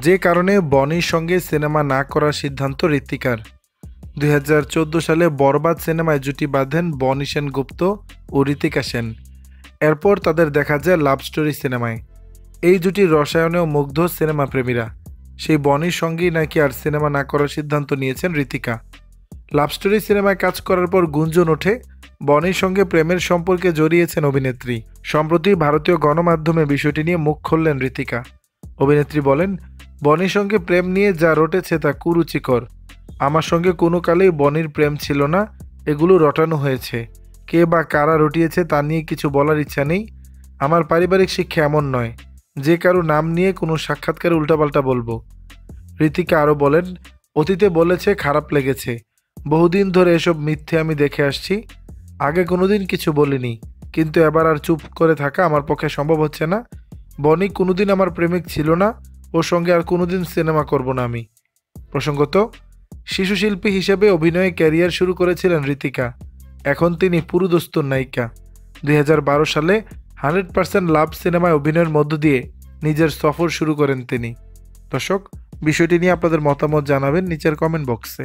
যে কারণে বনির সঙ্গে সিনেমা না করার সিদ্ধান্ত ঋত্বিকার। 2014 সালে বরবাদ সিনেমায় জুটি বাঁধেন বনি সেনগুপ্ত ও ঋতিকা সেন। এরপর তাদের দেখা যায় লাভ স্টোরি সিনেমায়। এই জুটির রসায়নেও মুগ্ধ সিনেমা প্রেমীরা। সেই বনির সঙ্গেই নাকি আর সিনেমা না করার সিদ্ধান্ত নিয়েছেন ঋতিকা। লাভ স্টোরি সিনেমায় কাজ করার পর গুঞ্জন ওঠে বনির সঙ্গে প্রেমের সম্পর্কে জড়িয়েছেন অভিনেত্রী। সম্প্রতি ভারতীয় গণমাধ্যমে বিষয়টি নিয়ে মুখ খুললেন ঋতিকা। অভিনেত্রী বলেন, বনির সঙ্গে প্রেম নিয়ে যা রটেছে তা কুরুচিকর। আমার সঙ্গে কোনো কালেই বনির প্রেম ছিল না, এগুলো রটানো হয়েছে। কে বা কারা রটিয়েছে তা নিয়ে কিছু বলার ইচ্ছা নেই। আমার পারিবারিক শিক্ষা এমন নয় যে কারো নাম নিয়ে কোনো সাক্ষাৎকারে উল্টাপাল্টা বলবো। ঋতিকা আরও বলেন, অতীতে বলেছে খারাপ লেগেছে। বহুদিন ধরে এসব মিথ্যে আমি দেখে আসছি। আগে কোনোদিন কিছু বলিনি, কিন্তু এবার আর চুপ করে থাকা আমার পক্ষে সম্ভব হচ্ছে না। বনি কোনোদিন আমার প্রেমিক ছিল না, ওর সঙ্গে আর কোনোদিন সিনেমা করব না আমি। প্রসঙ্গত, শিশুশিল্পী হিসেবে অভিনয়ে ক্যারিয়ার শুরু করেছিলেন ঋতিকা। এখন তিনি পুরুদস্তুর নায়িকা। 2012 সালে 100% লাভ সিনেমায় অভিনয়ের মধ্য দিয়ে নিজের সফর শুরু করেন তিনি। দর্শক, বিষয়টি নিয়ে আপনাদের মতামত জানাবেন নিচের কমেন্ট বক্সে।